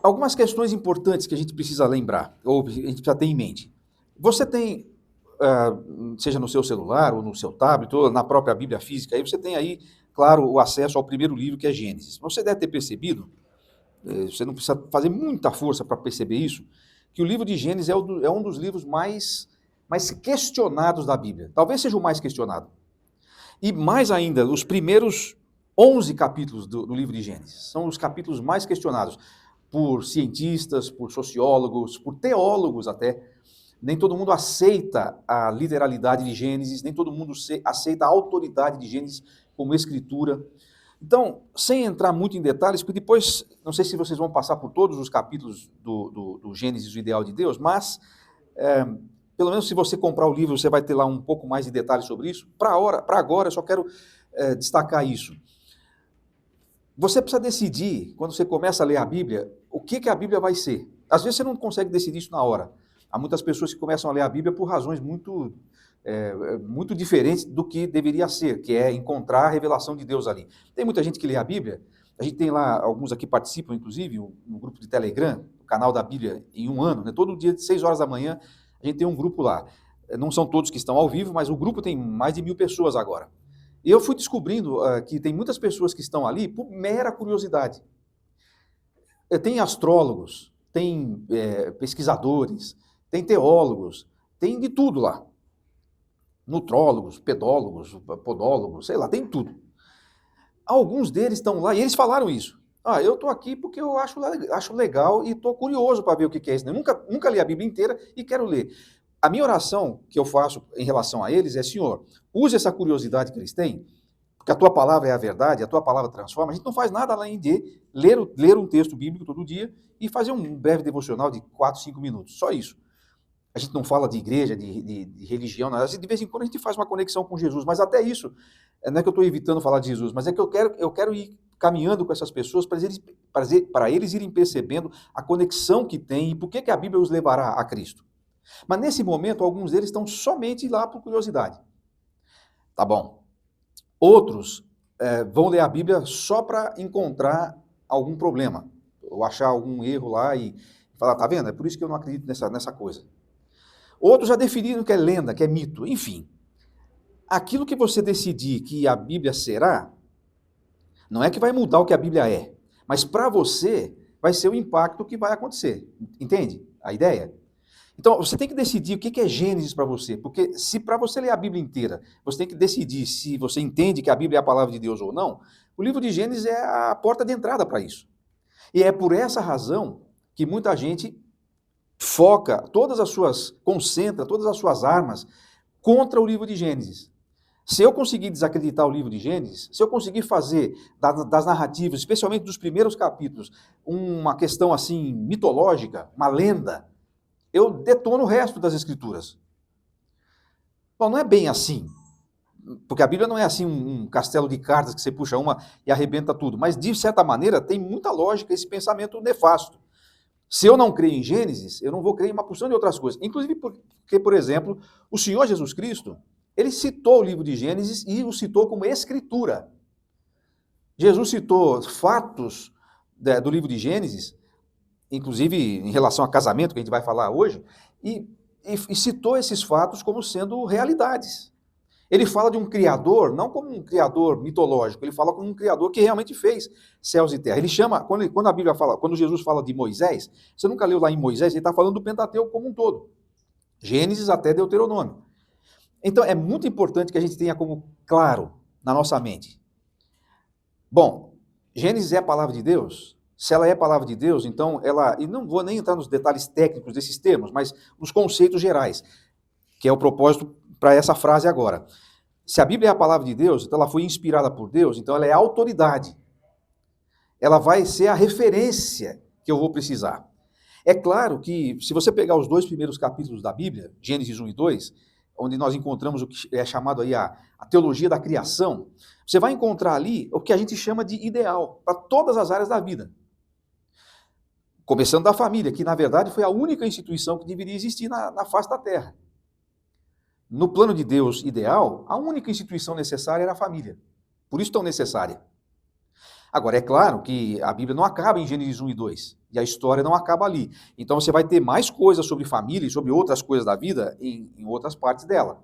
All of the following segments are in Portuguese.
algumas questões importantes que a gente precisa lembrar, ou a gente precisa ter em mente. Você tem, seja no seu celular, ou no seu tablet, ou na própria Bíblia física, aí você tem aí, claro, o acesso ao primeiro livro, que é Gênesis. Você deve ter percebido, você não precisa fazer muita força para perceber isso, que o livro de Gênesis é um dos livros mais questionados da Bíblia. Talvez seja o mais questionado. E mais ainda, os primeiros 11 capítulos do livro de Gênesis são os capítulos mais questionados por cientistas, por sociólogos, por teólogos até. Nem todo mundo aceita a literalidade de Gênesis, nem todo mundo aceita a autoridade de Gênesis como escritura. Então, sem entrar muito em detalhes, porque depois, não sei se vocês vão passar por todos os capítulos do Gênesis, o Ideal de Deus, mas, pelo menos se você comprar o livro, você vai ter lá um pouco mais de detalhes sobre isso. Para agora, eu só quero destacar isso. Você precisa decidir, quando você começa a ler a Bíblia, o que a Bíblia vai ser. Às vezes você não consegue decidir isso na hora. Há muitas pessoas que começam a ler a Bíblia por razões muito diferentes do que deveria ser, que é encontrar a revelação de Deus ali. Tem muita gente que lê a Bíblia, a gente tem lá, alguns aqui participam, inclusive, no grupo de Telegram, o canal da Bíblia em um ano, né? Todo dia, de 6 horas da manhã, a gente tem um grupo lá. Não são todos que estão ao vivo, mas o grupo tem mais de 1000 pessoas agora. E eu fui descobrindo que tem muitas pessoas que estão ali por mera curiosidade. Tem astrólogos, tem pesquisadores, tem teólogos, tem de tudo lá. Nutrólogos, pedólogos, podólogos, sei lá, tem tudo. Alguns deles estão lá e eles falaram isso. Eu estou aqui porque eu acho legal e estou curioso para ver o que é isso. Eu nunca li a Bíblia inteira e quero ler. A minha oração que eu faço em relação a eles é: Senhor, use essa curiosidade que eles têm, porque a tua palavra é a verdade, a tua palavra transforma. A gente não faz nada além de ler um texto bíblico todo dia e fazer um breve devocional de 4, 5 minutos, só isso. A gente não fala de igreja, de religião, nada. De vez em quando a gente faz uma conexão com Jesus, mas até isso, não é que eu estou evitando falar de Jesus, mas é que eu quero ir caminhando com essas pessoas para eles irem percebendo a conexão que tem e por que a Bíblia os levará a Cristo. Mas nesse momento, alguns deles estão somente lá por curiosidade. Tá bom. Outros vão ler a Bíblia só para encontrar algum problema, ou achar algum erro lá e falar: tá vendo? É por isso que eu não acredito nessa coisa. Outros já definiram que é lenda, que é mito, enfim. Aquilo que você decidir que a Bíblia será, não é que vai mudar o que a Bíblia é, mas para você vai ser o impacto que vai acontecer. Entende a ideia? Então, você tem que decidir o que é Gênesis para você, porque se para você ler a Bíblia inteira, você tem que decidir se você entende que a Bíblia é a palavra de Deus ou não, o livro de Gênesis é a porta de entrada para isso. E é por essa razão que muita gente concentra todas as suas armas contra o livro de Gênesis. Se eu conseguir desacreditar o livro de Gênesis, se eu conseguir fazer das narrativas, especialmente dos primeiros capítulos, uma questão assim mitológica, uma lenda, eu detono o resto das escrituras. Bom, não é bem assim, porque a Bíblia não é assim um castelo de cartas que você puxa uma e arrebenta tudo, mas de certa maneira tem muita lógica esse pensamento nefasto. Se eu não creio em Gênesis, eu não vou crer em uma porção de outras coisas. Inclusive porque, por exemplo, o Senhor Jesus Cristo, ele citou o livro de Gênesis e o citou como escritura. Jesus citou fatos do livro de Gênesis, inclusive em relação a casamento, que a gente vai falar hoje, e citou esses fatos como sendo realidades. Ele fala de um criador, não como um criador mitológico, ele fala como um criador que realmente fez céus e terra. Ele chama, quando a Bíblia fala, quando Jesus fala de Moisés, você nunca leu lá em Moisés, ele está falando do Pentateuco como um todo. Gênesis até Deuteronômio. Então é muito importante que a gente tenha como claro na nossa mente. Bom, Gênesis é a palavra de Deus? Se ela é a palavra de Deus, então e não vou nem entrar nos detalhes técnicos desses termos, mas nos conceitos gerais, que é o propósito para essa frase agora. Se a Bíblia é a palavra de Deus, então ela foi inspirada por Deus, então ela é autoridade. Ela vai ser a referência que eu vou precisar. É claro que, se você pegar os 2 primeiros capítulos da Bíblia, Gênesis 1 e 2, onde nós encontramos o que é chamado aí a teologia da criação, você vai encontrar ali o que a gente chama de ideal para todas as áreas da vida. Começando da família, que na verdade foi a única instituição que deveria existir na face da terra. No plano de Deus ideal, a única instituição necessária era a família. Por isso tão necessária. Agora, é claro que a Bíblia não acaba em Gênesis 1 e 2, e a história não acaba ali. Então você vai ter mais coisas sobre família e sobre outras coisas da vida em outras partes dela.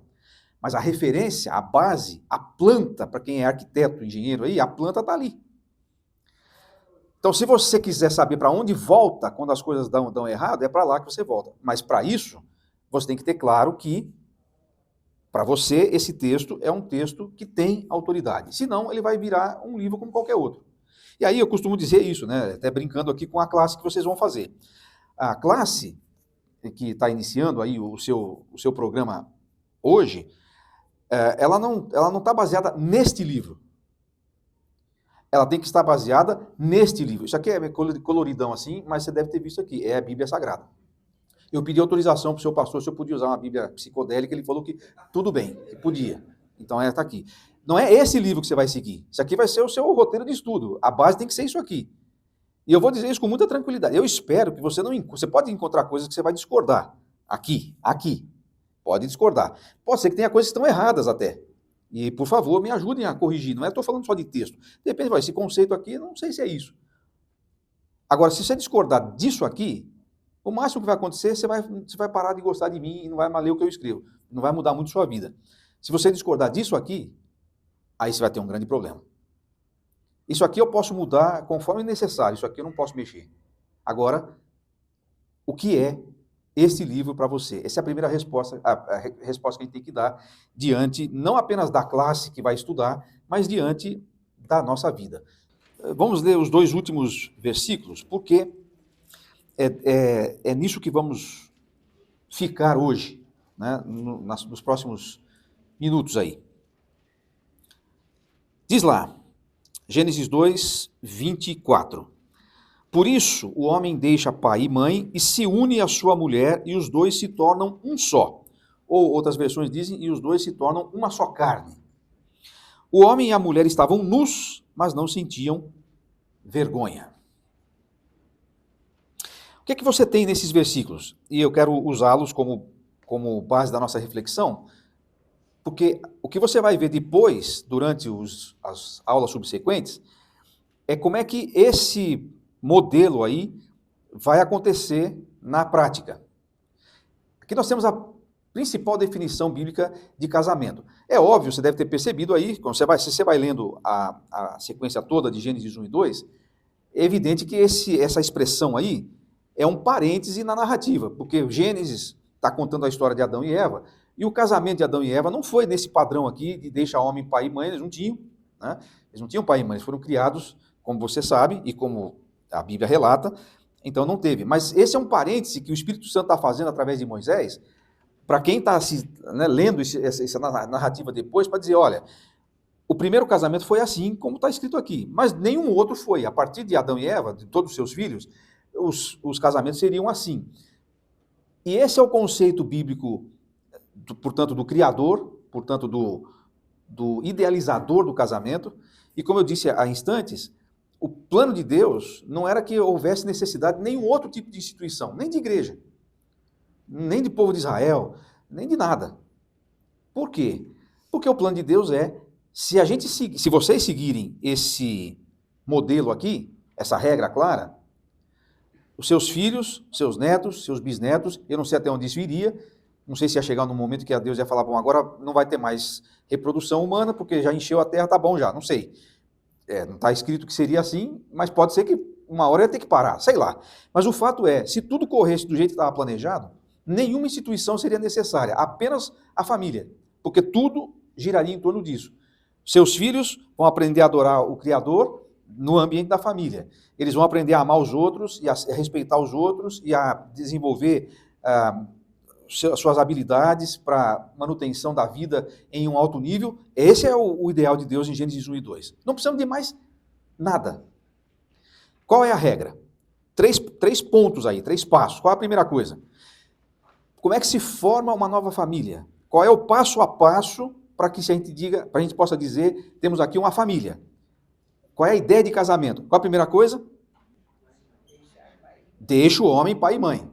Mas a referência, a base, a planta, para quem é arquiteto, engenheiro aí, a planta está ali. Então, se você quiser saber para onde volta quando as coisas dão errado, é para lá que você volta. Mas para isso, você tem que ter claro que, para você, esse texto é um texto que tem autoridade. Senão, ele vai virar um livro como qualquer outro. E aí eu costumo dizer isso, né? Até brincando aqui com a classe que vocês vão fazer. A classe que está iniciando aí o seu programa hoje, ela não está baseada neste livro. Ela tem que estar baseada neste livro. Isso aqui é coloridão assim, mas você deve ter visto aqui, é a Bíblia Sagrada. Eu pedi autorização para o seu pastor se eu podia usar uma Bíblia psicodélica, ele falou que tudo bem, que podia. Então ela está aqui. Não é esse livro que você vai seguir. Isso aqui vai ser o seu roteiro de estudo. A base tem que ser isso aqui. E eu vou dizer isso com muita tranquilidade. Eu espero que você não... Você pode encontrar coisas que você vai discordar. Aqui. Pode discordar. Pode ser que tenha coisas que estão erradas até. E, por favor, me ajudem a corrigir. Não estou falando só de texto. De repente, esse conceito aqui, não sei se é isso. Agora, se você discordar disso aqui, o máximo que vai acontecer, você vai parar de gostar de mim e não vai mais ler o que eu escrevo. Não vai mudar muito sua vida. Se você discordar disso aqui, aí você vai ter um grande problema. Isso aqui eu posso mudar conforme necessário. Isso aqui eu não posso mexer. Agora, o que é este livro para você? Essa é a primeira resposta, a resposta que a gente tem que dar diante, não apenas da classe que vai estudar, mas diante da nossa vida. Vamos ler os 2 últimos versículos, porque é nisso que vamos ficar hoje, né, nos próximos minutos aí. Diz lá, Gênesis 2, 24. Por isso, o homem deixa pai e mãe e se une à sua mulher e os dois se tornam um só. Ou outras versões dizem, e os dois se tornam uma só carne. O homem e a mulher estavam nus, mas não sentiam vergonha. O que é que você tem nesses versículos? E eu quero usá-los como base da nossa reflexão, porque o que você vai ver depois, durante as aulas subsequentes, é como é que esse modelo aí vai acontecer na prática. Aqui nós temos a principal definição bíblica de casamento. É óbvio, você deve ter percebido aí, quando se você vai lendo a sequência toda de Gênesis 1 e 2, é evidente que essa expressão aí é um parêntese na narrativa, porque Gênesis está contando a história de Adão e Eva, e o casamento de Adão e Eva não foi nesse padrão aqui de deixa homem, pai e mãe, eles não tinham, né? Eles não tinham pai e mãe, eles foram criados, como você sabe, e como a Bíblia relata, então não teve. Mas esse é um parêntese que o Espírito Santo está fazendo através de Moisés, para quem está lendo essa narrativa depois, para dizer, olha, o primeiro casamento foi assim, como está escrito aqui, mas nenhum outro foi. A partir de Adão e Eva, de todos os seus filhos, os casamentos seriam assim. E esse é o conceito bíblico, portanto, do Criador, portanto, do idealizador do casamento, e como eu disse há instantes, o plano de Deus não era que houvesse necessidade de nenhum outro tipo de instituição, nem de igreja, nem de povo de Israel, nem de nada. Por quê? Porque o plano de Deus é, se vocês seguirem esse modelo aqui, essa regra clara, os seus filhos, seus netos, seus bisnetos, eu não sei até onde isso iria, não sei se ia chegar num momento que Deus ia falar, bom, agora não vai ter mais reprodução humana, porque já encheu a terra, tá bom já, não sei. Não está escrito que seria assim, mas pode ser que uma hora ia ter que parar, sei lá. Mas o fato é, se tudo corresse do jeito que estava planejado, nenhuma instituição seria necessária, apenas a família, porque tudo giraria em torno disso. Seus filhos vão aprender a adorar o Criador no ambiente da família. Eles vão aprender a amar os outros, e a respeitar os outros, e a desenvolver suas habilidades para manutenção da vida em um alto nível. Esse é o ideal de Deus em Gênesis 1 e 2. Não precisamos de mais nada. Qual é a regra? Três pontos aí, 3 passos. Qual é a primeira coisa? Como é que se forma uma nova família? Qual é o passo a passo para que a gente possa dizer, temos aqui uma família? Qual é a ideia de casamento? Qual a primeira coisa? Deixa o homem pai e mãe.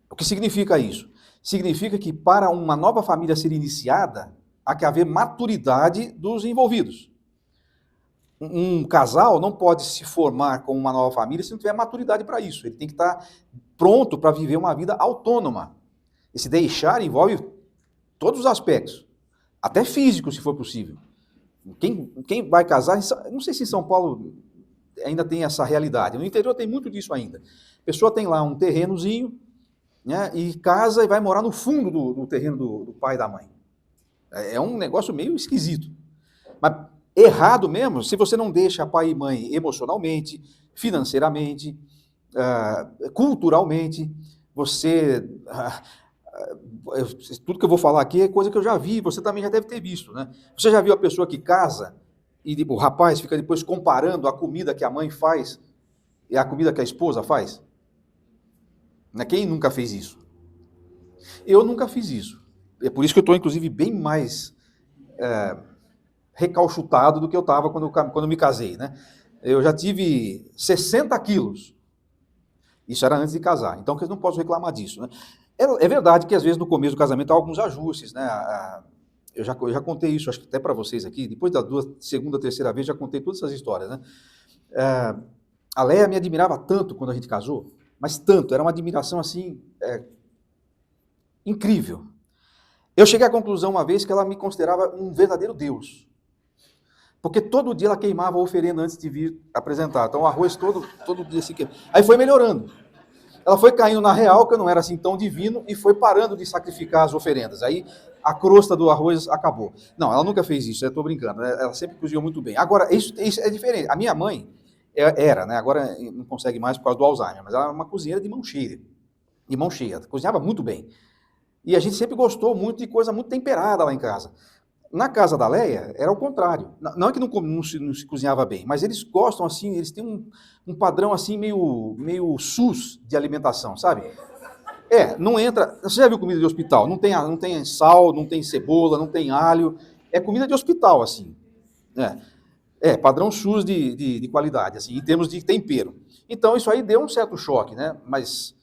O que significa isso? Significa que para uma nova família ser iniciada, há que haver maturidade dos envolvidos. Um casal não pode se formar com uma nova família se não tiver maturidade para isso. Ele tem que estar pronto para viver uma vida autônoma. Esse deixar envolve todos os aspectos, até físico, se for possível. Quem vai casar, não sei se em São Paulo ainda tem essa realidade, no interior tem muito disso ainda. A pessoa tem lá um terrenozinho, né, e casa e vai morar no fundo do terreno do pai e da mãe. É um negócio meio esquisito. Mas errado mesmo, se você não deixa pai e mãe emocionalmente, financeiramente, culturalmente, você... tudo que eu vou falar aqui é coisa que eu já vi, você também já deve ter visto, né? Você já viu a pessoa que casa e o rapaz fica depois comparando a comida que a mãe faz e a comida que a esposa faz? Quem nunca fez isso? Eu nunca fiz isso. É por isso que eu estou, inclusive, bem mais recalchutado do que eu estava quando me casei, né? Eu já tive 60 quilos. Isso era antes de casar, então eu não posso reclamar disso, né? É verdade que às vezes no começo do casamento há alguns ajustes, né? Eu já contei isso, acho que até para vocês aqui, depois da segunda, terceira vez já contei todas essas histórias, né? A Leia me admirava tanto quando a gente casou, mas tanto, era uma admiração assim, incrível. Eu cheguei à conclusão uma vez que ela me considerava um verdadeiro Deus, porque todo dia ela queimava a oferenda antes de vir apresentar, então o arroz todo dia se queimava. Aí foi melhorando. Ela foi caindo na real, que eu não era assim tão divino, e foi parando de sacrificar as oferendas. Aí a crosta do arroz acabou. Não, ela nunca fez isso, eu estou brincando, ela sempre cozinhou muito bem. Agora, isso é diferente. A minha mãe era, né? Agora não consegue mais por causa do Alzheimer, mas ela era uma cozinheira de mão cheia, cozinhava muito bem. E a gente sempre gostou muito de coisa muito temperada lá em casa. Na casa da Leia, era o contrário. Não é que não se cozinhava bem, mas eles gostam assim, eles têm um padrão assim meio SUS de alimentação, sabe? Não entra... Você já viu comida de hospital? Não tem sal, não tem cebola, não tem alho. É comida de hospital, assim. Padrão SUS de qualidade, assim, em termos de tempero. Então, isso aí deu um certo choque, né? Mas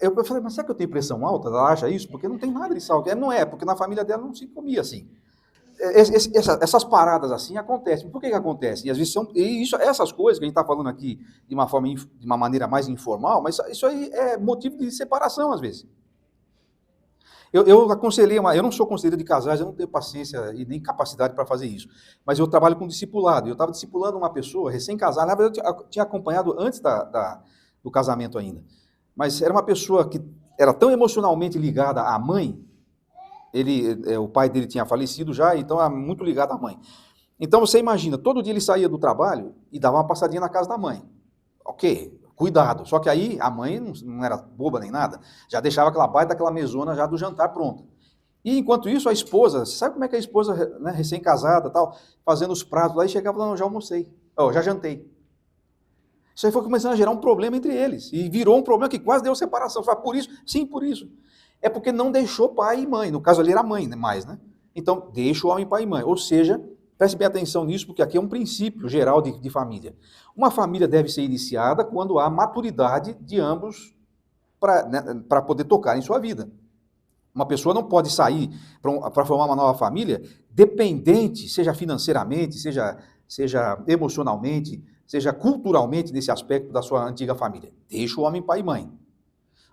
eu falei, mas será que eu tenho pressão alta? Ela acha isso? Porque não tem nada de sal. Não é, porque na família dela não se comia assim. Essas paradas assim acontecem. Por que acontecem? E às vezes essas coisas que a gente está falando aqui de uma maneira mais informal, mas isso aí é motivo de separação às vezes. Eu aconselhei, eu não sou conselheiro de casais, eu não tenho paciência e nem capacidade para fazer isso, mas eu trabalho com discipulado. Eu estava discipulando uma pessoa recém-casada, na verdade eu tinha acompanhado antes do casamento ainda, mas era uma pessoa que era tão emocionalmente ligada à mãe. O pai dele tinha falecido já, então era muito ligado à mãe. Então você imagina, todo dia ele saía do trabalho e dava uma passadinha na casa da mãe. Ok, cuidado. Só que aí a mãe não era boba nem nada, já deixava aquela baita, aquela mesona já do jantar pronta. E enquanto isso a esposa, sabe como é que a esposa, né, recém-casada tal, fazendo os pratos lá, e chegava lá, já almocei, já jantei. Isso aí foi começando a gerar um problema entre eles, e virou um problema que quase deu separação. Foi por isso? Sim, por isso. É porque não deixou pai e mãe. No caso ali era mãe, mais, né? Então, deixa o homem pai e mãe. Ou seja, preste bem atenção nisso, porque aqui é um princípio geral de família. Uma família deve ser iniciada quando há maturidade de ambos para poder tocar em sua vida. Uma pessoa não pode sair para formar uma nova família dependente, seja financeiramente, seja emocionalmente, seja culturalmente, nesse aspecto da sua antiga família. Deixa o homem pai e mãe.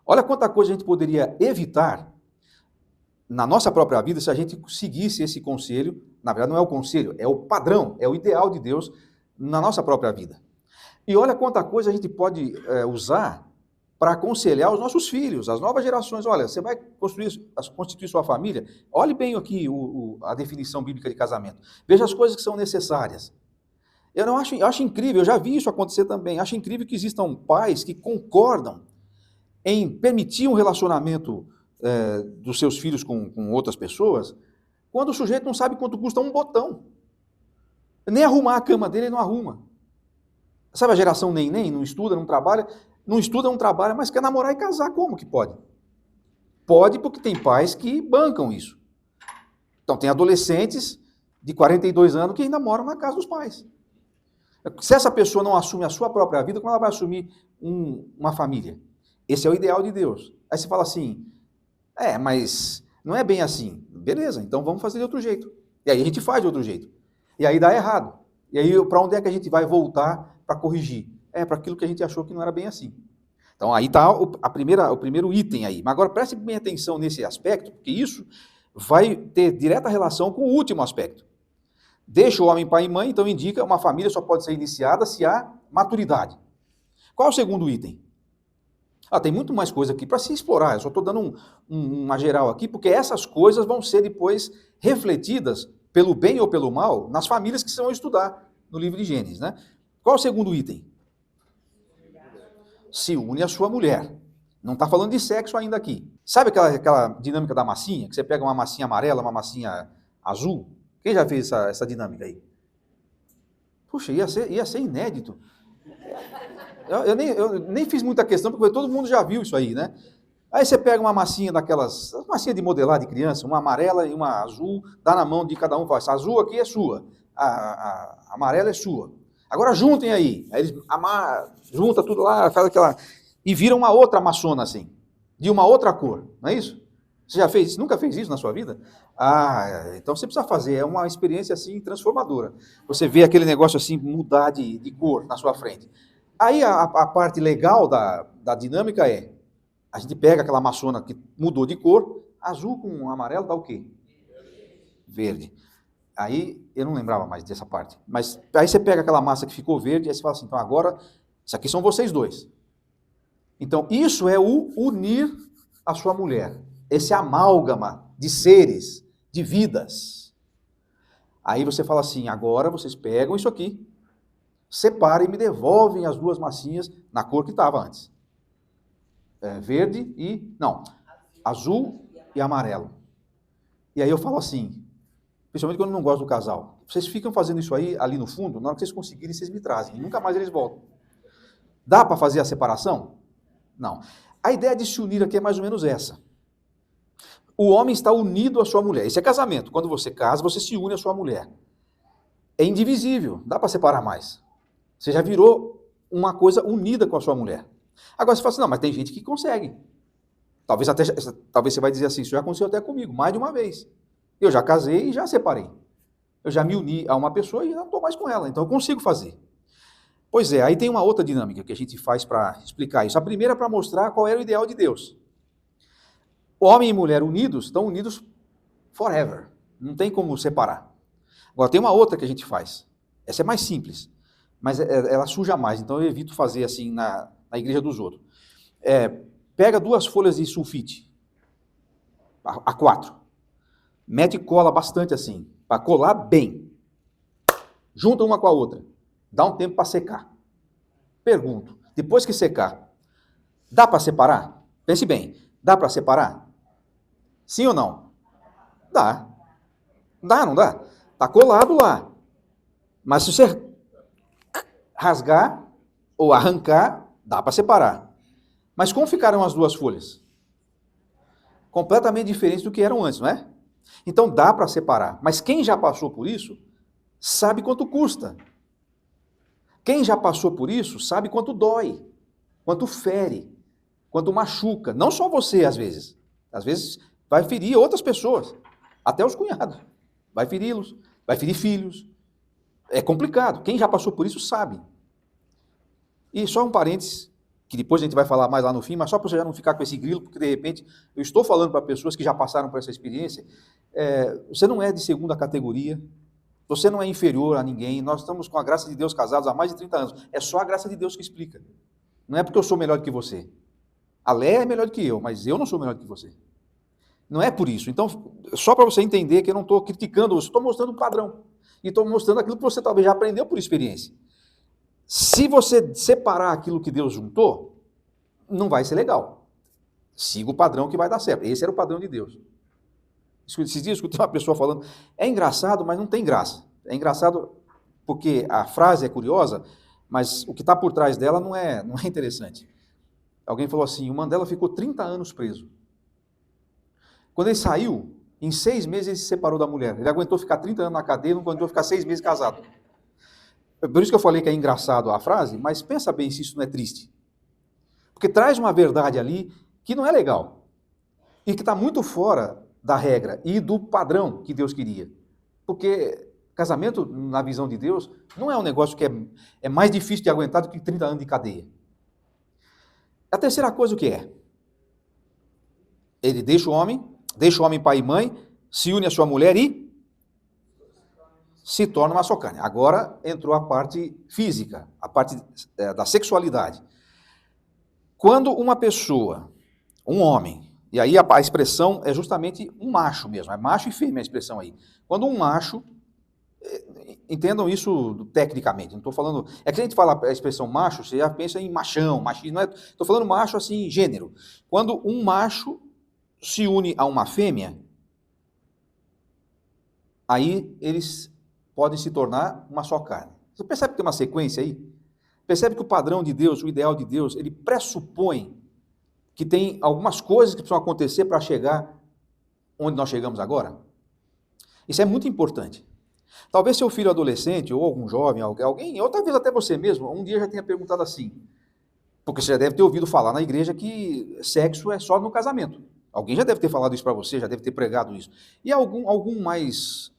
Olha quanta coisa a gente poderia evitar na nossa própria vida se a gente seguisse esse conselho. Na verdade, não é o conselho, é o padrão, é o ideal de Deus na nossa própria vida. E olha quanta coisa a gente pode usar para aconselhar os nossos filhos, as novas gerações. Olha, você vai constituir sua família, olhe bem aqui a definição bíblica de casamento. Veja as coisas que são necessárias. Eu acho incrível, eu já vi isso acontecer também, acho incrível que existam pais que concordam em permitir um relacionamento dos seus filhos com outras pessoas, quando o sujeito não sabe quanto custa um botão. Nem arrumar a cama dele, ele não arruma. Sabe a geração nem, não estuda, não trabalha, mas quer namorar e casar, como que pode? Pode porque tem pais que bancam isso. Então tem adolescentes de 42 anos que ainda moram na casa dos pais. Se essa pessoa não assume a sua própria vida, como ela vai assumir uma família? Esse é o ideal de Deus. Aí você fala assim, mas não é bem assim. Beleza, então vamos fazer de outro jeito. E aí a gente faz de outro jeito. E aí dá errado. E aí, para onde é que a gente vai voltar para corrigir? Para aquilo que a gente achou que não era bem assim. Então, aí está o primeiro item aí. Mas agora, preste bem atenção nesse aspecto, porque isso vai ter direta relação com o último aspecto. Deixa o homem pai e mãe, então indica uma família só pode ser iniciada se há maturidade. Qual é o segundo item? Tem muito mais coisa aqui para se explorar, eu só estou dando uma geral aqui, porque essas coisas vão ser depois refletidas, pelo bem ou pelo mal, nas famílias que vão estudar no livro de Gênesis, né? Qual é o segundo item? Se une à sua mulher. Não está falando de sexo ainda aqui. Sabe aquela dinâmica da massinha? Que você pega uma massinha amarela, uma massinha azul? Quem já fez essa dinâmica aí? Puxa, ia ser inédito. Eu nem fiz muita questão, porque todo mundo já viu isso aí, né? Aí você pega uma massinha daquelas, massinha de modelar de criança, uma amarela e uma azul, dá na mão de cada um e fala, essa azul aqui é sua, a amarela é sua. Agora juntem aí. Aí eles junta tudo lá, faz aquela... E vira uma outra maçona assim, de uma outra cor, não é isso? Você já fez isso? Nunca fez isso na sua vida? Então você precisa fazer, é uma experiência assim transformadora. Você vê aquele negócio assim mudar de cor na sua frente. Aí a parte legal da dinâmica a gente pega aquela maçona que mudou de cor, azul com amarelo dá o quê? Verde. Aí eu não lembrava mais dessa parte. Mas aí você pega aquela massa que ficou verde, aí você fala assim, então agora, isso aqui são vocês dois. Então isso é o unir a sua mulher. Esse amálgama de seres, de vidas. Aí você fala assim, agora vocês pegam isso aqui, separam e me devolvem as duas massinhas na cor que estava antes. Azul e amarelo. E aí eu falo assim, principalmente quando eu não gosto do casal, vocês ficam fazendo isso aí, ali no fundo, na hora que vocês conseguirem, vocês me trazem, e nunca mais eles voltam. Dá para fazer a separação? Não. A ideia de se unir aqui é mais ou menos essa. O homem está unido à sua mulher. Isso é casamento. Quando você casa, você se une à sua mulher. É indivisível, dá para separar mais. Você já virou uma coisa unida com a sua mulher. Agora você fala assim, não, mas tem gente que consegue. Talvez você vai dizer assim, isso já aconteceu até comigo, mais de uma vez. Eu já casei e já separei. Eu já me uni a uma pessoa e não estou mais com ela, então eu consigo fazer. Pois é, aí tem uma outra dinâmica que a gente faz para explicar isso. A primeira é para mostrar qual era o ideal de Deus. Homem e mulher unidos, estão unidos forever. Não tem como separar. Agora tem uma outra que a gente faz. Essa é mais simples, mas ela suja mais, então eu evito fazer assim na igreja dos outros. Pega 2 folhas de sulfite, A4, mete cola bastante assim, para colar bem. Junta uma com a outra, dá um tempo para secar. Pergunto, depois que secar, dá para separar? Pense bem, dá para separar? Sim ou não? Dá. Dá, não dá? Está colado lá. Mas se você rasgar ou arrancar, dá para separar. Mas como ficaram as 2 folhas? Completamente diferentes do que eram antes, não é? Então dá para separar. Mas quem já passou por isso, sabe quanto custa. Quem já passou por isso, sabe quanto dói, quanto fere, quanto machuca. Não só você, às vezes. Às vezes vai ferir outras pessoas, até os cunhados. Vai feri-los, vai ferir filhos. É complicado. Quem já passou por isso sabe. E só um parênteses, que depois a gente vai falar mais lá no fim, mas só para você já não ficar com esse grilo, porque de repente eu estou falando para pessoas que já passaram por essa experiência, você não é de segunda categoria, você não é inferior a ninguém, nós estamos com a graça de Deus casados há mais de 30 anos, é só a graça de Deus que explica. Não é porque eu sou melhor do que você. A Léa é melhor do que eu, mas eu não sou melhor do que você. Não é por isso. Então, só para você entender que eu não estou criticando, eu estou mostrando o padrão. E estou mostrando aquilo que você talvez já aprendeu por experiência. Se você separar aquilo que Deus juntou, não vai ser legal. Siga o padrão que vai dar certo. Esse era o padrão de Deus. Esses dias eu escutei uma pessoa falando, é engraçado, mas não tem graça. É engraçado porque a frase é curiosa, mas o que está por trás dela não é interessante. Alguém falou assim, o Mandela ficou 30 anos preso. Quando ele saiu, em 6 meses ele se separou da mulher. Ele aguentou ficar 30 anos na cadeia, não aguentou ficar 6 meses casado. Por isso que eu falei que é engraçado a frase, mas pensa bem se isso não é triste. Porque traz uma verdade ali que não é legal. E que está muito fora da regra e do padrão que Deus queria. Porque Casamento, na visão de Deus, não é um negócio que é mais difícil de aguentar do que 30 anos de cadeia. A terceira coisa o que é? Ele deixa o homem pai e mãe, se une à sua mulher e se torna uma só carne. Agora entrou a parte física, a parte da sexualidade. Quando uma pessoa, um homem, e aí a expressão é justamente um macho mesmo, é macho e fêmea a expressão aí. Quando um macho, entendam isso tecnicamente, não estou falando, é que a gente fala a expressão macho, você já pensa em machão, machismo, não é, estou falando macho assim, gênero. Quando um macho se une a uma fêmea, aí eles podem se tornar uma só carne. Você percebe que tem uma sequência aí? Percebe que o padrão de Deus, o ideal de Deus, ele pressupõe que tem algumas coisas que precisam acontecer para chegar onde nós chegamos agora? Isso é muito importante. Talvez seu filho adolescente, ou algum jovem, alguém, ou talvez até você mesmo, um dia já tenha perguntado assim, porque você já deve ter ouvido falar na igreja que sexo é só no casamento. Alguém já deve ter falado isso para você, já deve ter pregado isso. E algum mais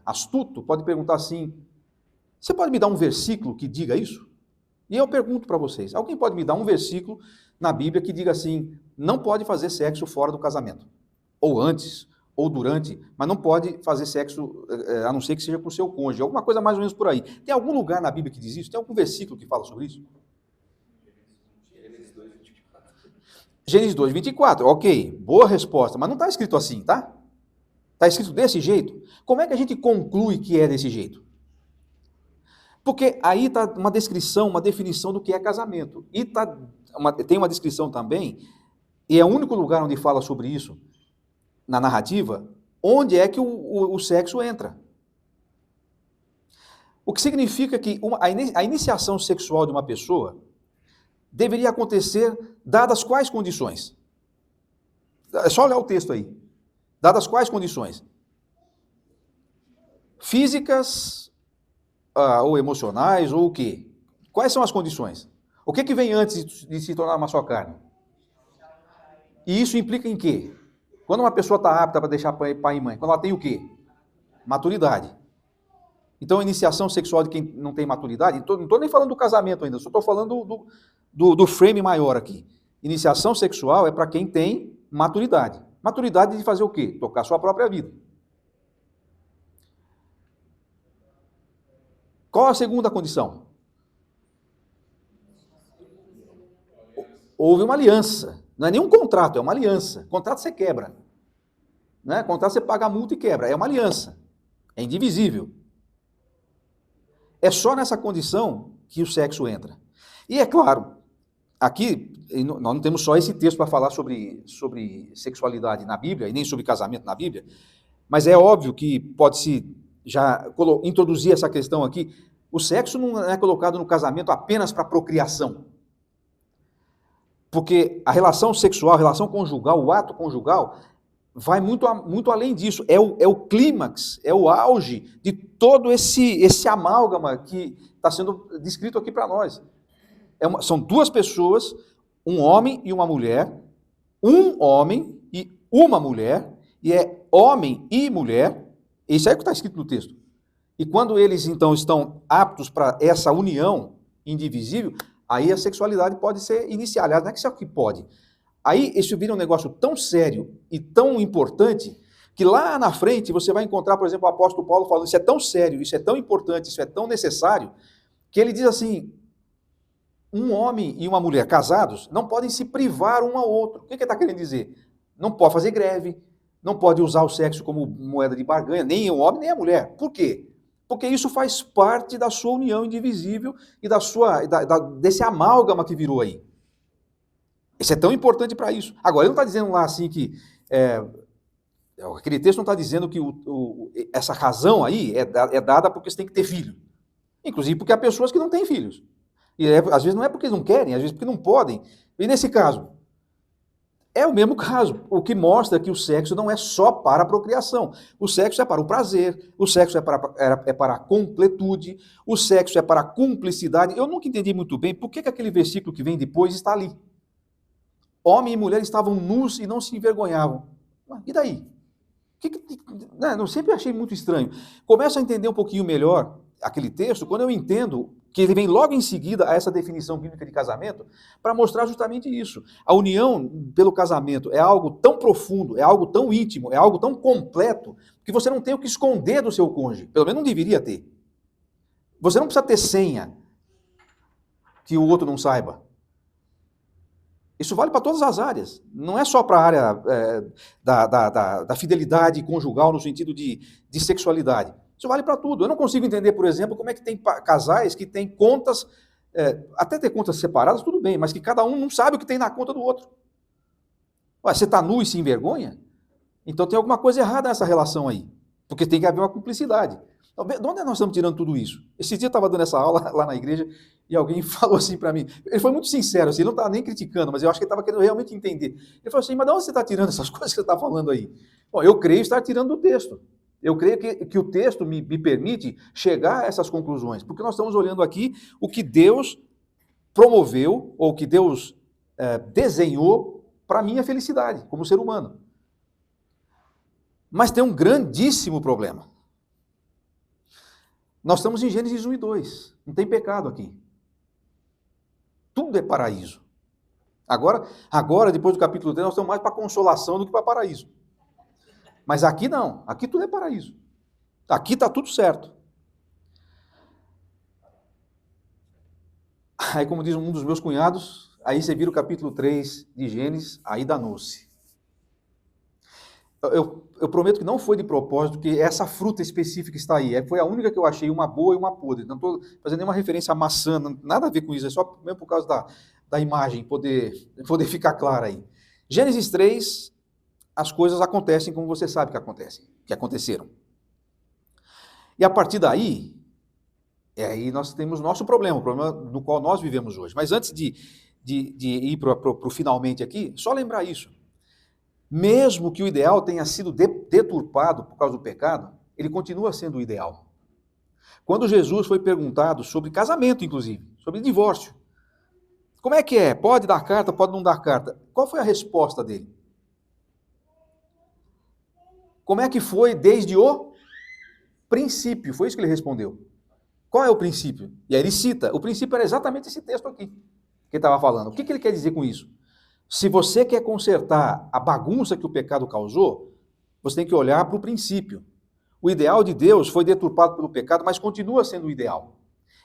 astuto pode perguntar assim, você pode me dar um versículo que diga isso? E eu pergunto para vocês, alguém pode me dar um versículo na Bíblia que diga assim, não pode fazer sexo fora do casamento, ou antes, ou durante, mas não pode fazer sexo, a não ser que seja com o seu cônjuge, alguma coisa mais ou menos por aí. Tem algum lugar na Bíblia que diz isso? Tem algum versículo que fala sobre isso? Gênesis 2, 24, ok, boa resposta, mas não está escrito assim, tá? Está escrito desse jeito? Como é que a gente conclui que é desse jeito? Porque aí está uma descrição, uma definição do que é casamento. E tem uma descrição também, e é o único lugar onde fala sobre isso, na narrativa, onde é que o sexo entra. O que significa que a iniciação sexual de uma pessoa deveria acontecer dadas quais condições? É só olhar o texto aí. Dadas quais condições? Físicas, ou emocionais, ou o quê? Quais são as condições? O que vem antes de se tornar uma só carne? E isso implica em quê? Quando uma pessoa está apta para deixar pai e mãe, quando ela tem o quê? Maturidade. Então, a iniciação sexual de quem não tem maturidade, não estou nem falando do casamento ainda, só estou falando do frame maior aqui. Iniciação sexual é para quem tem maturidade. Maturidade de fazer o quê? Tocar sua própria vida. Qual a segunda condição? Houve uma aliança. Não é nem um contrato, é uma aliança. Contrato você quebra. Né? Contrato você paga a multa e quebra. É uma aliança. É indivisível. É só nessa condição que o sexo entra. E é claro, aqui nós não temos só esse texto para falar sobre sexualidade na Bíblia, e nem sobre casamento na Bíblia, mas é óbvio que pode-se já introduzir essa questão aqui. O sexo não é colocado no casamento apenas para procriação. Porque a relação sexual, a relação conjugal, o ato conjugal, vai muito além disso. É o clímax, é o auge de todo esse amálgama que está sendo descrito aqui para nós. São duas pessoas, um homem e uma mulher, um homem e uma mulher, e é homem e mulher, isso é o que está escrito no texto. E quando eles, então, estão aptos para essa união indivisível, aí a sexualidade pode ser iniciada. Aliás, não é que isso que pode. Aí isso vira um negócio tão sério e tão importante que lá na frente você vai encontrar, por exemplo, o apóstolo Paulo falando, isso é tão sério, isso é tão importante, isso é tão necessário, que ele diz assim, um homem e uma mulher casados não podem se privar um ao outro. O que ele está querendo dizer? Não pode fazer greve, não pode usar o sexo como moeda de barganha, nem o homem nem a mulher. Por quê? Porque isso faz parte da sua união indivisível e desse amálgama que virou aí. Isso é tão importante para isso. Agora, ele não está dizendo lá assim que... aquele texto não está dizendo que essa razão aí é dada porque você tem que ter filho. Inclusive porque há pessoas que não têm filhos. E às vezes não é porque não querem, às vezes porque não podem. E nesse caso, é o mesmo caso, o que mostra que o sexo não é só para a procriação. O sexo é para o prazer, o sexo é para a completude, o sexo é para a cumplicidade. Eu nunca entendi muito bem por que aquele versículo que vem depois está ali. Homem e mulher estavam nus e não se envergonhavam. E daí? Né, eu sempre achei muito estranho. Começo a entender um pouquinho melhor aquele texto quando eu entendo que ele vem logo em seguida a essa definição bíblica de casamento para mostrar justamente isso. A união pelo casamento é algo tão profundo, é algo tão íntimo, é algo tão completo que você não tem o que esconder do seu cônjuge. Pelo menos não deveria ter. Você não precisa ter senha que o outro não saiba. Isso vale para todas as áreas. Não é só para a área da fidelidade conjugal no sentido de sexualidade. Isso vale para tudo. Eu não consigo entender, por exemplo, como é que tem casais que têm contas, até ter contas separadas, tudo bem, mas que cada um não sabe o que tem na conta do outro. Ué, você está nu e se envergonha? Então tem alguma coisa errada nessa relação aí. Porque tem que haver uma cumplicidade. Então, de onde nós estamos tirando tudo isso? Esse dia eu estava dando essa aula lá na igreja e alguém falou assim para mim, ele foi muito sincero, assim, ele não estava nem criticando, mas eu acho que ele estava querendo realmente entender. Ele falou assim, mas de onde você está tirando essas coisas que você está falando aí? Bom, eu creio estar tirando do texto. Eu creio que o texto me permite chegar a essas conclusões, porque nós estamos olhando aqui o que Deus promoveu, ou que Deus desenhou para a minha felicidade, como ser humano. Mas tem um grandíssimo problema. Nós estamos em Gênesis 1 e 2, não tem pecado aqui. Tudo é paraíso. Agora, depois do capítulo 3, nós estamos mais para consolação do que para paraíso. Mas aqui não, aqui tudo é paraíso. Aqui está tudo certo. Aí, como diz um dos meus cunhados, aí você vira o capítulo 3 de Gênesis, aí danou-se. Eu prometo que não foi de propósito que essa fruta específica está aí. Foi a única que eu achei, uma boa e uma podre. Não estou fazendo nenhuma referência à maçã, nada a ver com isso, é só mesmo por causa da imagem, poder ficar clara aí. Gênesis 3, as coisas acontecem como você sabe que aconteceram. E a partir daí, aí nós temos nosso problema, o problema no qual nós vivemos hoje. Mas antes de ir para o finalmente aqui, só lembrar isso. Mesmo que o ideal tenha sido deturpado por causa do pecado, ele continua sendo o ideal. Quando Jesus foi perguntado sobre casamento, inclusive, sobre divórcio, como é que é? Pode dar carta, pode não dar carta? Qual foi a resposta dele? Como é que foi desde o princípio? Foi isso que ele respondeu. Qual é o princípio? E aí ele cita, o princípio era exatamente esse texto aqui, que ele estava falando. O que ele quer dizer com isso? Se você quer consertar a bagunça que o pecado causou, você tem que olhar para o princípio. O ideal de Deus foi deturpado pelo pecado, mas continua sendo o ideal.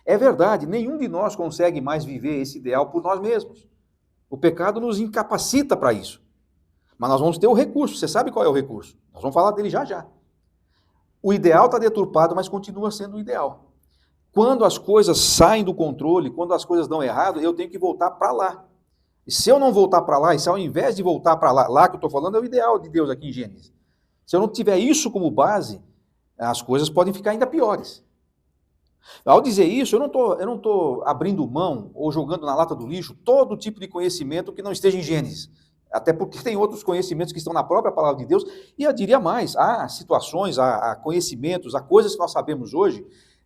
É verdade, nenhum de nós consegue mais viver esse ideal por nós mesmos. O pecado nos incapacita para isso. Mas nós vamos ter o recurso, você sabe qual é o recurso? Nós vamos falar dele já já. O ideal está deturpado, mas continua sendo o ideal. Quando as coisas saem do controle, quando as coisas dão errado, eu tenho que voltar para lá. E se eu não voltar para lá, e se ao invés de voltar para lá que eu estou falando é o ideal de Deus aqui em Gênesis. Se eu não tiver isso como base, as coisas podem ficar ainda piores. Ao dizer isso, eu não estou abrindo mão ou jogando na lata do lixo todo tipo de conhecimento que não esteja em Gênesis. Até porque tem outros conhecimentos que estão na própria palavra de Deus. E eu diria mais, há situações, há conhecimentos, há coisas que nós sabemos hoje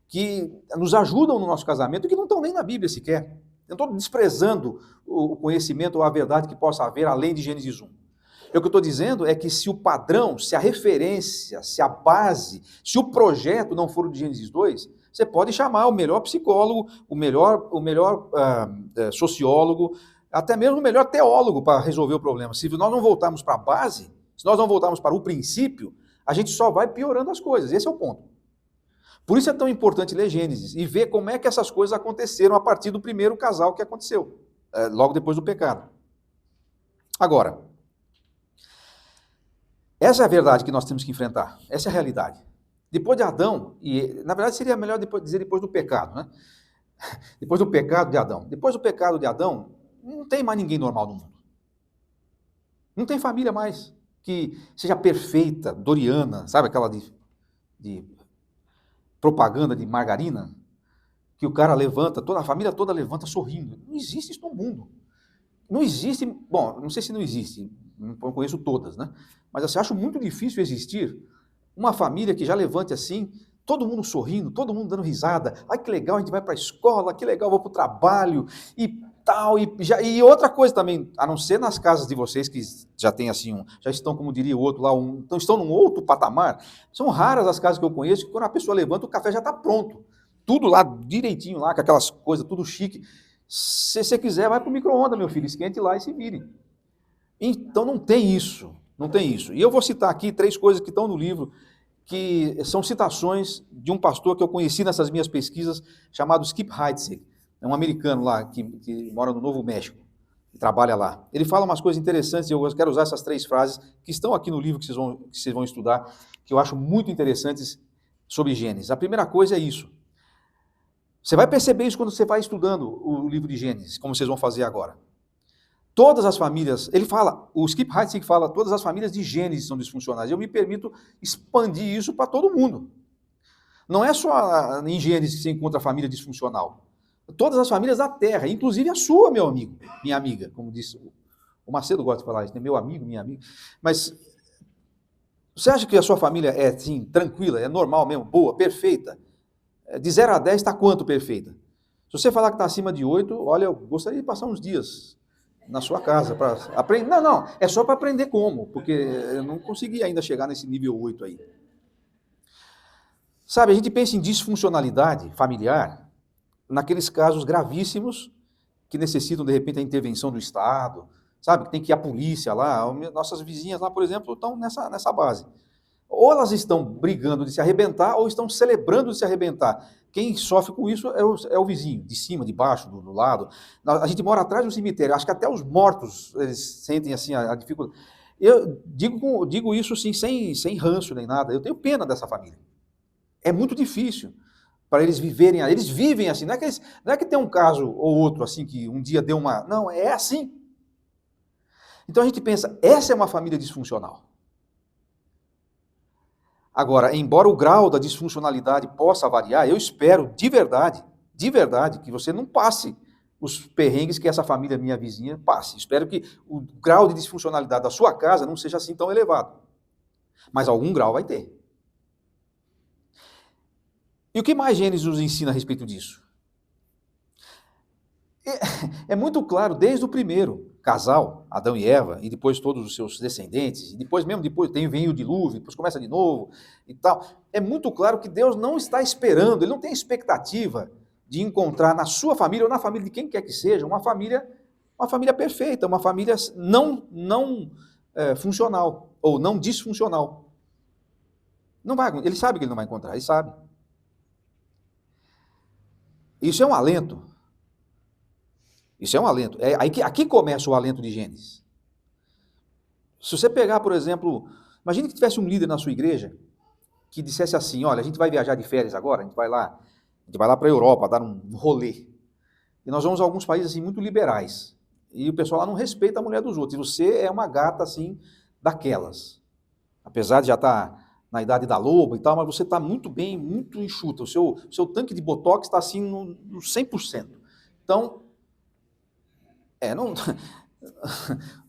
que nos ajudam no nosso casamento e que não estão nem na Bíblia sequer. Eu não estou desprezando o conhecimento ou a verdade que possa haver além de Gênesis 1. O que eu estou dizendo é que se o padrão, se a referência, se a base, se o projeto não for o de Gênesis 2, você pode chamar o melhor psicólogo, o melhor sociólogo, até mesmo o melhor teólogo para resolver o problema. Se nós não voltarmos para a base, se nós não voltarmos para o princípio, a gente só vai piorando as coisas. Esse é o ponto. Por isso é tão importante ler Gênesis e ver como é que essas coisas aconteceram a partir do primeiro casal que aconteceu, logo depois do pecado. Agora, essa é a verdade que nós temos que enfrentar, essa é a realidade. Depois de Adão, e na verdade seria melhor dizer depois do pecado, né? Depois do pecado de Adão. Depois do pecado de Adão, não tem mais ninguém normal no mundo. Não tem família mais que seja perfeita, doriana, sabe aquela de propaganda de margarina, que o cara levanta, toda a família toda levanta sorrindo. Não existe isso no mundo. Não existe, bom, não sei se não existe, não conheço todas, né? Mas assim, acho muito difícil existir uma família que já levante assim, todo mundo sorrindo, todo mundo dando risada. Ai, que legal, a gente vai para a escola, que legal, vou para o trabalho, e tal, e outra coisa também, a não ser nas casas de vocês que já tem assim, já estão, como diria o outro lá, então estão num outro patamar, são raras as casas que eu conheço que quando a pessoa levanta, o café já está pronto, tudo lá direitinho, lá com aquelas coisas, tudo chique. Se você quiser, vai para o micro-ondas, meu filho, esquente lá e se vire. Então não tem isso, não tem isso. E eu vou citar aqui 3 coisas que estão no livro, que são citações de um pastor que eu conheci nessas minhas pesquisas, chamado Skip Heitzig. É um americano lá, que mora no Novo México, que trabalha lá. Ele fala umas coisas interessantes, e eu quero usar essas 3 frases, que estão aqui no livro que vocês vão estudar, que eu acho muito interessantes sobre Gênesis. A primeira coisa é isso. Você vai perceber isso quando você vai estudando o livro de Gênesis, como vocês vão fazer agora. Todas as famílias, ele fala, o Skip Heitzig fala, todas as famílias de Gênesis são disfuncionais. Eu me permito expandir isso para todo mundo. Não é só em Gênesis que você encontra a família disfuncional. Todas as famílias da Terra, inclusive a sua, meu amigo, minha amiga, como disse o Macedo gosta de falar isso, né? Meu amigo, minha amiga. Mas você acha que a sua família é assim, tranquila, é normal mesmo, boa, perfeita? De 0 a 10 está quanto perfeita? Se você falar que está acima de 8, olha, eu gostaria de passar uns dias na sua casa para aprender. Não, é só para aprender como, porque eu não consegui ainda chegar nesse nível 8 aí. Sabe, a gente pensa em disfuncionalidade familiar naqueles casos gravíssimos que necessitam, de repente, a intervenção do Estado, sabe, que tem que ir a polícia lá. Nossas vizinhas lá, por exemplo, estão nessa base. Ou elas estão brigando de se arrebentar, ou estão celebrando de se arrebentar. Quem sofre com isso é o vizinho, de cima, de baixo, do lado. A gente mora atrás do cemitério, acho que até os mortos eles sentem assim a dificuldade. Eu digo isso assim, sem ranço nem nada, eu tenho pena dessa família. É muito difícil para eles viverem, eles vivem assim, não é que tem um caso ou outro assim, que um dia deu uma... Não, é assim. Então a gente pensa, essa é uma família disfuncional. Agora, embora o grau da disfuncionalidade possa variar, eu espero de verdade, que você não passe os perrengues que essa família minha vizinha passe. Espero que o grau de disfuncionalidade da sua casa não seja assim tão elevado. Mas algum grau vai ter. E o que mais Gênesis nos ensina a respeito disso? É muito claro, desde o primeiro casal, Adão e Eva, e depois todos os seus descendentes, e depois vem o dilúvio, depois começa de novo e tal. É muito claro que Deus não está esperando, Ele não tem expectativa de encontrar na sua família ou na família de quem quer que seja uma família perfeita, uma família não funcional ou não disfuncional. Não vai, ele sabe que ele não vai encontrar, ele sabe. Isso é um alento. Isso é um alento. Aqui começa o alento de Gênesis. Se você pegar, por exemplo, imagine que tivesse um líder na sua igreja que dissesse assim, olha, a gente vai viajar de férias agora, a gente vai lá para a Europa dar um rolê. E nós vamos a alguns países assim muito liberais. E o pessoal lá não respeita a mulher dos outros. E você é uma gata assim daquelas. Apesar de já estar na idade da loba e tal, mas você está muito bem, muito enxuta. O seu tanque de botox está assim no 100%. Então,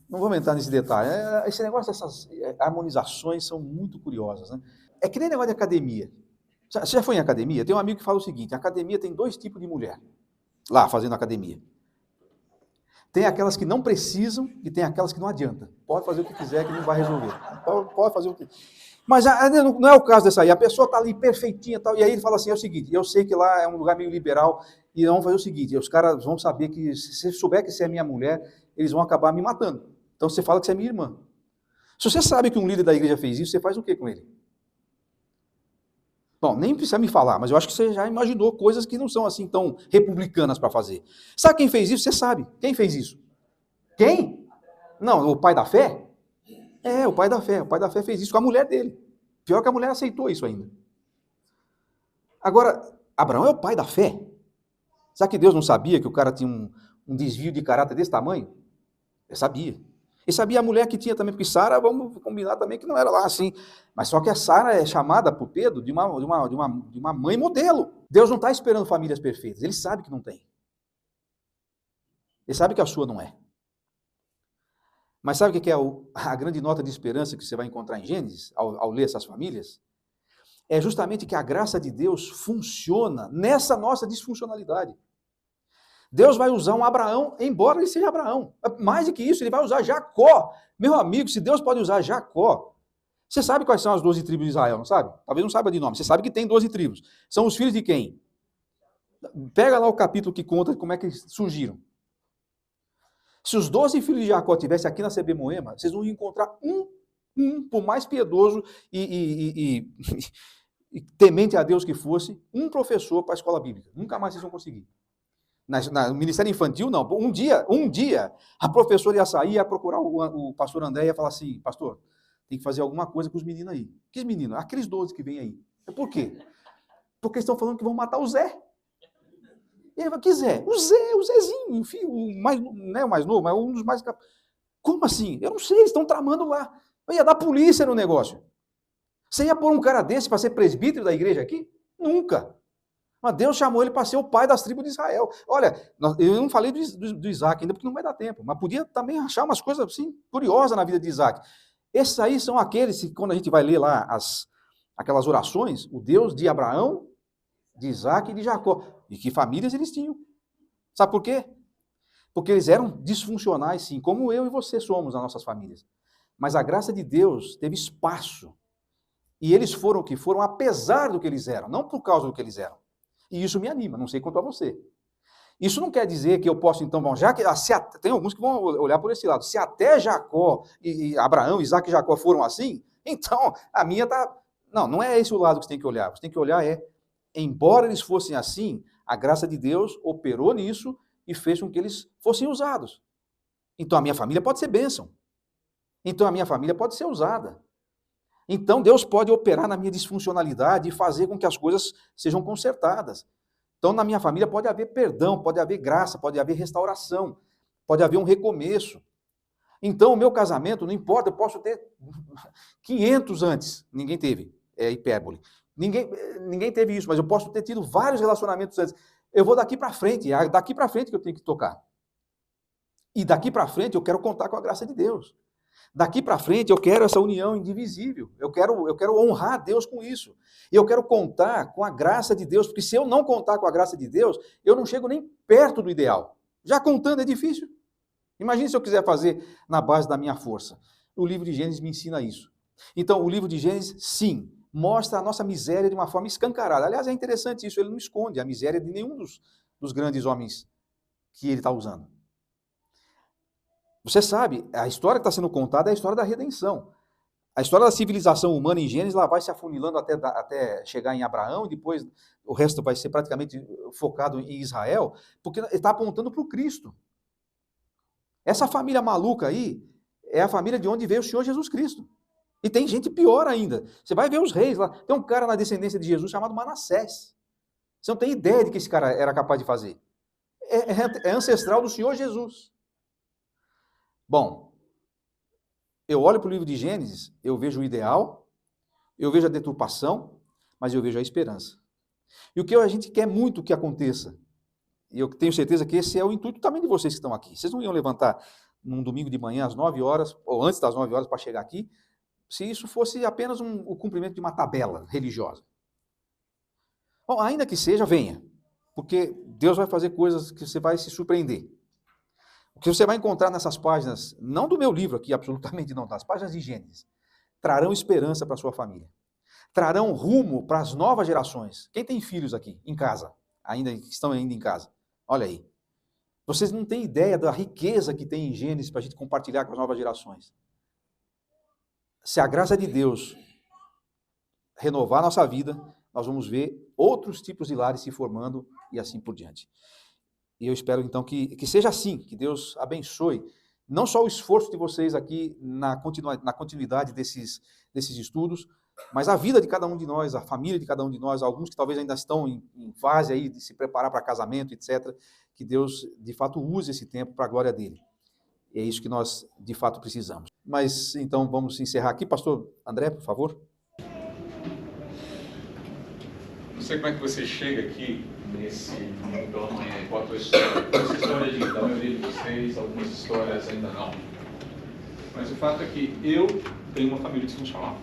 não vamos entrar nesse detalhe. Esse negócio dessas harmonizações são muito curiosas, né? É que nem negócio de academia. Você já foi em academia? Tem um amigo que fala o seguinte, a academia tem 2 tipos de mulher lá fazendo academia. Tem aquelas que não precisam e tem aquelas que não adianta. Pode fazer o que quiser que não vai resolver. Pode fazer o que... Mas não é o caso dessa aí. A pessoa está ali perfeitinha e tal, e aí ele fala assim, é o seguinte, eu sei que lá é um lugar meio liberal, e vamos fazer o seguinte, os caras vão saber que, se você souber que você é minha mulher, eles vão acabar me matando. Então você fala que você é minha irmã. Se você sabe que um líder da igreja fez isso, você faz o que com ele? Bom, nem precisa me falar, mas eu acho que você já imaginou coisas que não são assim tão republicanas para fazer. Sabe quem fez isso? Você sabe. Quem fez isso? Quem? Não, o pai da fé? É, o pai da fé. O pai da fé fez isso com a mulher dele. Pior que a mulher aceitou isso ainda. Agora, Abraão é o pai da fé. Será que Deus não sabia que o cara tinha um desvio de caráter desse tamanho? Ele sabia. Ele sabia a mulher que tinha também, porque Sara, vamos combinar também que não era lá assim. Mas só que a Sara é chamada por Pedro de uma mãe modelo. Deus não está esperando famílias perfeitas. Ele sabe que não tem. Ele sabe que a sua não é. Mas sabe o que é a grande nota de esperança que você vai encontrar em Gênesis, ao ler essas famílias? É justamente que a graça de Deus funciona nessa nossa disfuncionalidade. Deus vai usar um Abraão, embora ele seja Abraão. Mais do que isso, ele vai usar Jacó. Meu amigo, se Deus pode usar Jacó, você sabe quais são as 12 tribos de Israel, não sabe? Talvez não saiba de nome. Você sabe que tem 12 tribos. São os filhos de quem? Pega lá o capítulo que conta como é que surgiram. Se os 12 filhos de Jacó tivessem aqui na CB Moema, vocês não iam encontrar por mais piedoso e temente a Deus que fosse, um professor para a escola bíblica. Nunca mais vocês vão conseguir. No Ministério Infantil, não. Um dia, a professora ia sair, ia procurar o pastor André e ia falar assim, pastor, tem que fazer alguma coisa com os meninos aí. Que meninos? Aqueles 12 que vêm aí. Por quê? Porque eles estão falando que vão matar o Zé. E ele vai, que Zé? O Zezinho, enfim, não é o mais novo, mas um dos mais... Como assim? Eu não sei, eles estão tramando lá. Eu ia dar polícia no negócio. Você ia pôr um cara desse para ser presbítero da igreja aqui? Nunca. Mas Deus chamou ele para ser o pai das tribos de Israel. Olha, eu não falei do Isaac ainda, porque não vai dar tempo, mas podia também achar umas coisas assim, curiosas na vida de Isaac. Esses aí são aqueles que, quando a gente vai ler lá aquelas orações, o Deus de Abraão, de Isaac e de Jacó. E que famílias eles tinham. Sabe por quê? Porque eles eram disfuncionais, sim, como eu e você somos nas nossas famílias. Mas a graça de Deus teve espaço. E eles foram o que foram, apesar do que eles eram, não por causa do que eles eram. E isso me anima, não sei quanto a você. Isso não quer dizer que eu posso, então, já que tem alguns que vão olhar por esse lado, se até Jacó, e Abraão, Isaac e Jacó foram assim, então a minha está... Não é esse o lado que você tem que olhar. Você tem que olhar embora eles fossem assim, a graça de Deus operou nisso e fez com que eles fossem usados. Então a minha família pode ser bênção. Então a minha família pode ser usada. Então Deus pode operar na minha disfuncionalidade e fazer com que as coisas sejam consertadas. Então na minha família pode haver perdão, pode haver graça, pode haver restauração, pode haver um recomeço. Então o meu casamento, não importa, eu posso ter 500 antes, ninguém teve, é hipérbole. Ninguém teve isso, mas eu posso ter tido vários relacionamentos antes. Eu vou daqui para frente, é daqui para frente que eu tenho que tocar. E daqui para frente eu quero contar com a graça de Deus. Daqui para frente eu quero essa união indivisível. Eu quero honrar a Deus com isso. E eu quero contar com a graça de Deus, porque se eu não contar com a graça de Deus, eu não chego nem perto do ideal. Já contando é difícil. Imagine se eu quiser fazer na base da minha força. O livro de Gênesis me ensina isso. Então, o livro de Gênesis, sim, mostra a nossa miséria de uma forma escancarada. Aliás, é interessante isso, ele não esconde a miséria de nenhum dos grandes homens que ele está usando. Você sabe, a história que está sendo contada é a história da redenção. A história da civilização humana em Gênesis, ela vai se afunilando até chegar em Abraão, e depois o resto vai ser praticamente focado em Israel, porque está apontando para o Cristo. Essa família maluca aí é a família de onde veio o Senhor Jesus Cristo. E tem gente pior ainda. Você vai ver os reis lá. Tem um cara na descendência de Jesus chamado Manassés. Você não tem ideia de que esse cara era capaz de fazer. É ancestral do Senhor Jesus. Bom, eu olho para o livro de Gênesis, eu vejo o ideal, eu vejo a deturpação, mas eu vejo a esperança. E o que a gente quer muito que aconteça, e eu tenho certeza que esse é o intuito também de vocês que estão aqui. Vocês não iam levantar num domingo de manhã às 9 horas, ou antes das 9 horas para chegar aqui, se isso fosse apenas o cumprimento de uma tabela religiosa. Bom, ainda que seja, venha, porque Deus vai fazer coisas que você vai se surpreender. O que você vai encontrar nessas páginas, não do meu livro aqui, absolutamente não, das páginas de Gênesis, trarão esperança para a sua família. Trarão rumo para as novas gerações. Quem tem filhos aqui, em casa, que estão ainda em casa? Olha aí. Vocês não têm ideia da riqueza que tem em Gênesis para a gente compartilhar com as novas gerações. Se a graça de Deus renovar a nossa vida, nós vamos ver outros tipos de lares se formando e assim por diante. E eu espero, então, que seja assim, que Deus abençoe, não só o esforço de vocês aqui na continuidade desses estudos, mas a vida de cada um de nós, a família de cada um de nós, alguns que talvez ainda estão em fase aí de se preparar para casamento, etc., que Deus, de fato, use esse tempo para a glória dele. E é isso que nós, de fato, precisamos. Mas, então, vamos encerrar aqui. Pastor André, por favor. Não sei como é que você chega aqui nesse domingo pela manhã, qual a tua história. Essa história da maioria de vocês, algumas histórias ainda não. Mas o fato é que eu tenho uma família disfuncional.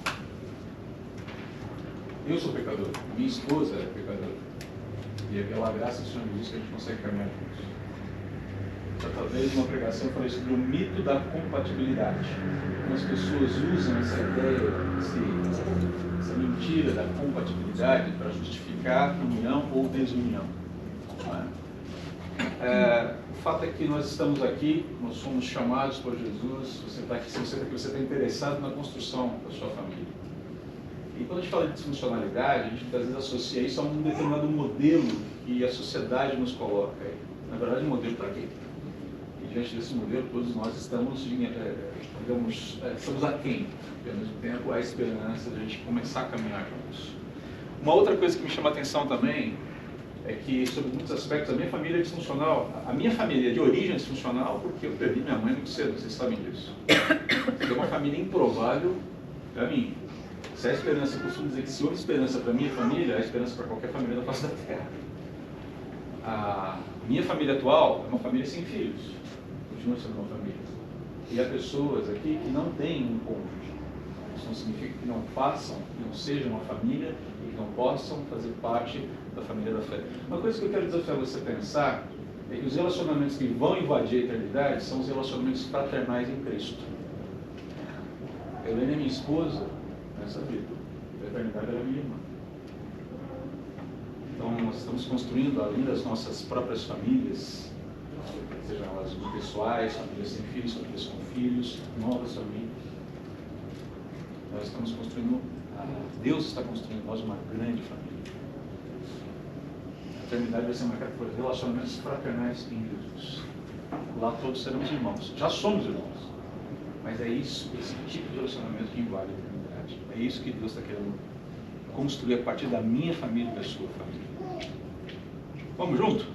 Eu sou pecador, minha esposa é pecadora. E é pela graça do Senhor Jesus que a gente consegue caminhar juntos. certa vez, numa pregação, eu falei sobre o mito da compatibilidade. Como as pessoas usam essa ideia, essa mentira da compatibilidade para justificar união ou desunião. O fato é que nós estamos aqui, nós somos chamados por Jesus, você está aqui, se você está aqui, você está interessado na construção da sua família. E quando a gente fala de disfuncionalidade, a gente muitas vezes associa isso a um determinado modelo que a sociedade nos coloca. Na verdade, o modelo está aqui. E diante desse modelo, todos nós estamos, estamos aquém. E ao mesmo tempo, há esperança de a gente começar a caminhar juntos. Uma outra coisa que me chama a atenção também é que, sobre muitos aspectos, a minha família é disfuncional. A minha família é de origem disfuncional porque eu perdi minha mãe muito cedo, vocês sabem disso. É uma família improvável para mim. Se há esperança, eu costumo dizer que se houve esperança para a minha família, há esperança para qualquer família da face da Terra. A minha família atual é uma família sem filhos, continua sendo uma família. E há pessoas aqui que não têm um cônjuge. Isso não significa que não façam, que não sejam uma família e que não possam fazer parte da família da fé. Uma coisa que eu quero desafiar você a pensar é que os relacionamentos que vão invadir a eternidade são os relacionamentos fraternais em Cristo. Helena é minha esposa nessa vida, a eternidade ela é minha irmã. Então nós estamos construindo, além das nossas próprias famílias, sejam elas pessoais, famílias sem filhos, famílias com filhos, novas famílias. Nós estamos construindo, Deus está construindo em nós uma grande família. A eternidade vai ser marcada por relacionamentos fraternais em Jesus. Lá todos seremos irmãos. Já somos irmãos. Mas é isso, esse tipo de relacionamento que invade a eternidade. É isso que Deus está querendo construir a partir da minha família e da sua família. Vamos junto?